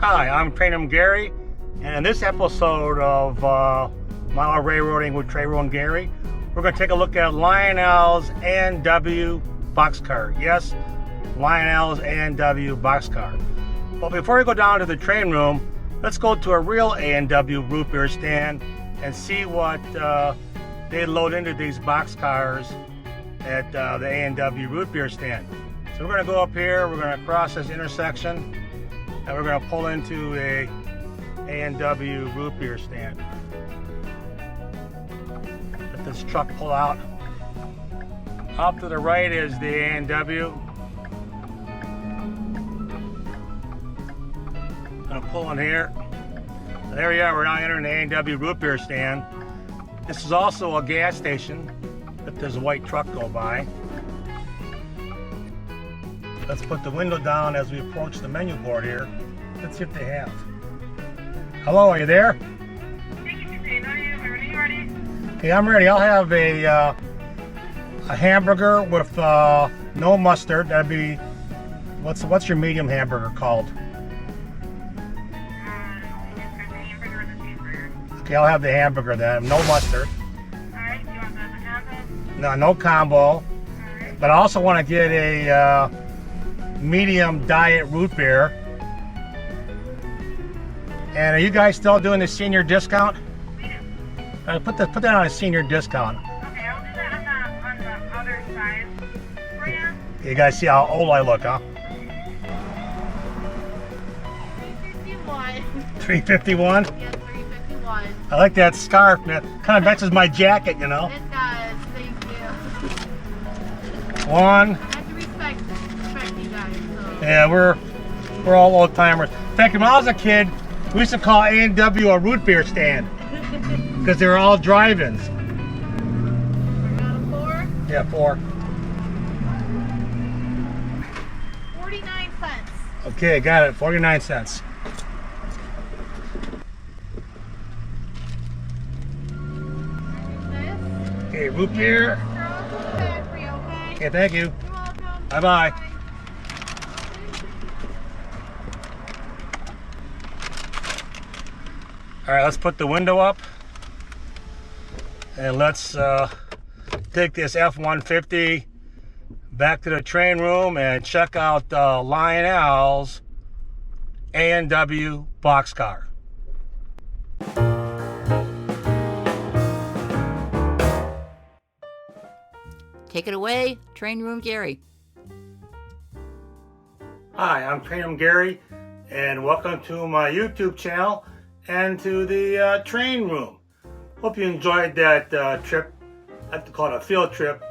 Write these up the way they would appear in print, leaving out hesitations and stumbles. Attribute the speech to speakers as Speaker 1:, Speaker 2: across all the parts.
Speaker 1: Hi, I'm Trainum Gary, and in this episode of Mile Railroading with Trainer and Gary, we're going to take a look at Lionel's A&W Boxcar. Yes, Lionel's A&W Boxcar. But before we go down to the train room, let's go to a real A&W root beer stand and see what they load into these boxcars at the A&W Root Beer stand. So we're going to go up here, we're going to cross this intersection, and we're going to pull into a A&W root beer stand. Let this truck pull out. Off to the right is the A&W. I'm going to pull in here. So there we are, we're now entering the A&W root beer stand. This is also a gas station. Let this white truck go by. Let's put the window down as we approach the menu board here. Let's see if they have. Hello, are you there?
Speaker 2: Thank you, Christine. Are you ready?
Speaker 1: Okay, I'm ready. I'll have a hamburger with no mustard. That'd be, what's your medium hamburger called? Okay, I'll have the hamburger then, no mustard.
Speaker 2: Alright, you want the combo?
Speaker 1: No combo.
Speaker 2: Alright.
Speaker 1: But I also want to get a medium diet root beer. And are you guys still doing the senior discount?
Speaker 2: We do.
Speaker 1: Put that on a senior discount.
Speaker 2: Okay, I'll do that on the other side for you.
Speaker 1: You guys see how old I look, huh?
Speaker 2: 351.
Speaker 1: 351?
Speaker 2: Yeah, 351.
Speaker 1: I like that scarf, man. Kind of matches my jacket, you know.
Speaker 2: It does, thank you.
Speaker 1: One.
Speaker 2: I have to respect you guys, so.
Speaker 1: Yeah, we're all old timers. In fact, when I was a kid, we used to call A&W a root beer stand because they were all drive-ins.
Speaker 2: We're on a 4?
Speaker 1: Yeah, 4.
Speaker 2: 49 cents.
Speaker 1: Okay, got it. 49 cents. Okay, root beer. Okay, thank you.
Speaker 2: You're welcome.
Speaker 1: Bye-bye. All right, let's put the window up. And let's take this F-150 back to the train room and check out Lionel's A&W Boxcar.
Speaker 3: Take it away, Train Room Gary.
Speaker 1: Hi, I'm Trainum Gary, and welcome to my YouTube channel and to the train room. Hope you enjoyed that trip. I like to call it a field trip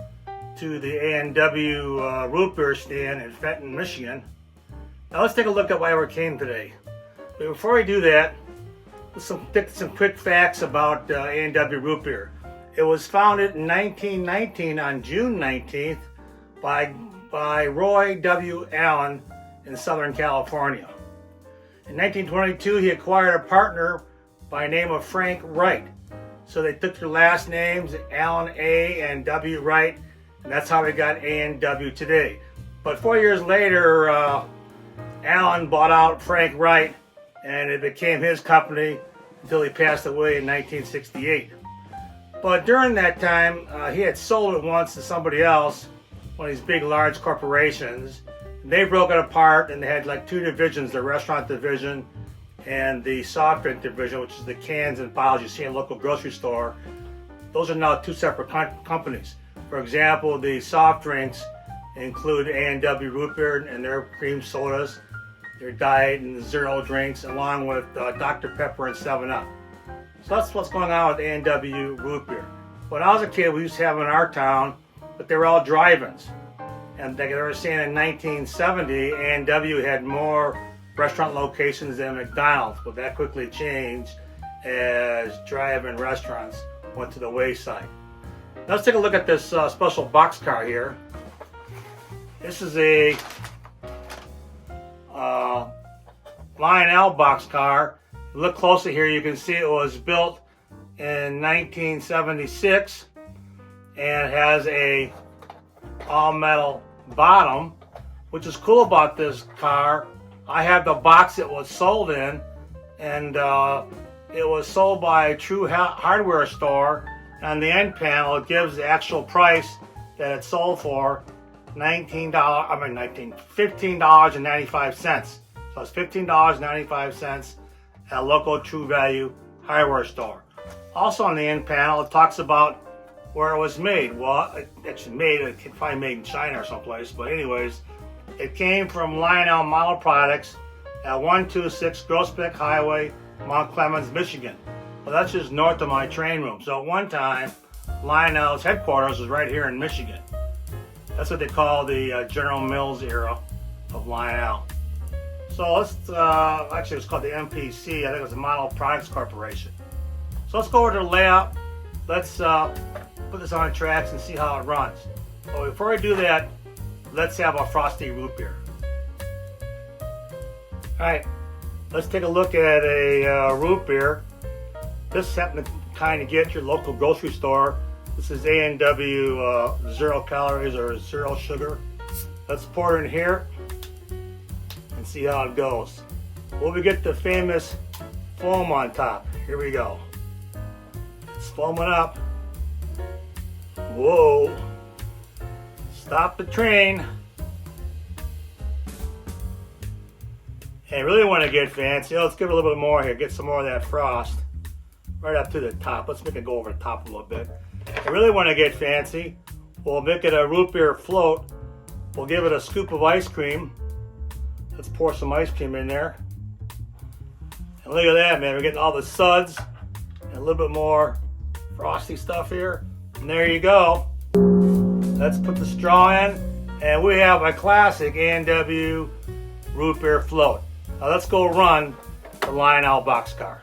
Speaker 1: to the A&W root beer stand in Fenton, Michigan. Now let's take a look at why we came today. But before we do that, let's take some quick facts about A&W root beer. It was founded in 1919 on June 19th by Roy W. Allen in Southern California. In 1922, he acquired a partner by the name of Frank Wright. So they took their last names, Allen A. and W. Wright, and that's how we got A&W today. But 4 years later, Allen bought out Frank Wright, and it became his company until he passed away in 1968. But during that time, he had sold it once to somebody else, one of these big, large corporations. They broke it apart, and they had like 2 divisions, the restaurant division and the soft drink division, which is the cans and bottles you see in a local grocery store. Those are now 2 separate companies. For example, the soft drinks include A&W Root Beer and their cream sodas, their diet and zero drinks, along with Dr. Pepper and 7-Up. So that's what's going on with A&W Root Beer. When I was a kid, we used to have them in our town, but they were all drive-ins. And they were saying in 1970, A&W had more restaurant locations than McDonald's, but that quickly changed as drive-in restaurants went to the wayside. Now let's take a look at this special boxcar here. This is a Lionel boxcar. Look closely here, you can see it was built in 1976 and has a all metal bottom. Which is cool about this car I have the box it was sold in, and it was sold by a true hardware store. On the end panel, it gives the actual price that it sold for, $15.95. So it's $15.95 at a local True Value hardware store. Also on the end panel, it talks about where it was made. Well, it's probably made in China or someplace, but anyways, it came from Lionel Model Products at 126 Groesbeck Highway, Mount Clemens, Michigan. Well, that's just north of my train room. So at one time, Lionel's headquarters was right here in Michigan. That's what they call the General Mills era of Lionel. So let's, actually it's called the MPC, I think it was the Model Products Corporation. So let's go over to the layout. Let's put this on the tracks and see how it runs. But before we do that, let's have a frosty root beer. Alright, let's take a look at a root beer. This is something to kind of get at your local grocery store. This is A&W 0 calories or 0 sugar. Let's pour it in here and see how it goes. Will we get the famous foam on top? Here we go. It's foaming up. Whoa. Stop the train. And I really want to get fancy. Let's give it a little bit more here. Get some more of that frost right up to the top. Let's make it go over the top a little bit. I really want to get fancy. We'll make it a root beer float. We'll give it a scoop of ice cream. Let's pour some ice cream in there. And look at that, man. We're getting all the suds and a little bit more frosty stuff here. And there you go. Let's put the straw in. And we have a classic A&W root beer float. Now let's go run the Lionel Boxcar.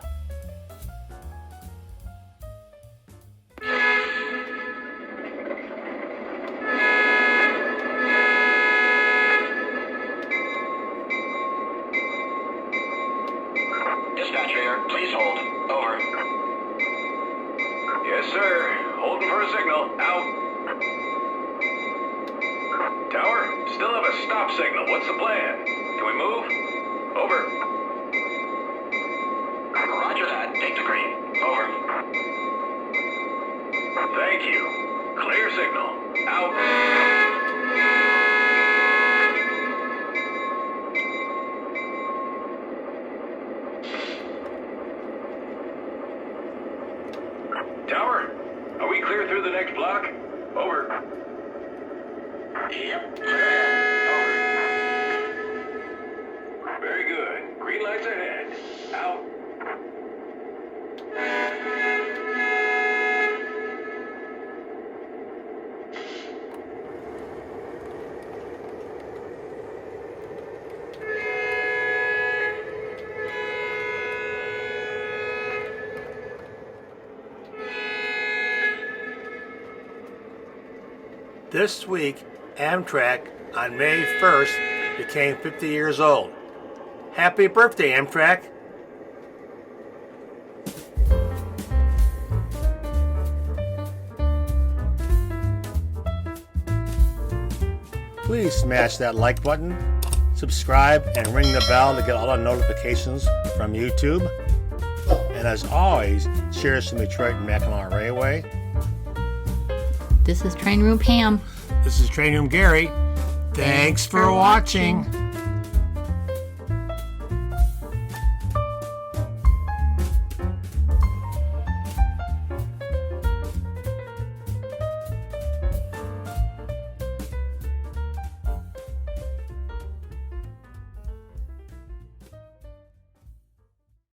Speaker 4: Dispatch here, please hold. Over. Yes, sir. Holding for a signal. Out. Tower, still have a stop signal. What's the plan? Can we move? Over. Roger that. Take the green. Over. Thank you. Clear signal. Out. Tower, are we clear through the next block? Over. Yep, clear ahead. Over. Very good. Green lights ahead. Out.
Speaker 1: This week, Amtrak on May 1st became 50 years old. Happy birthday, Amtrak! Please smash that like button, subscribe, and ring the bell to get all the notifications from YouTube. And as always, cheers from Detroit and Mackinac Railway.
Speaker 3: This is Train Room Pam.
Speaker 1: This is Train Room Gary. Thanks for watching.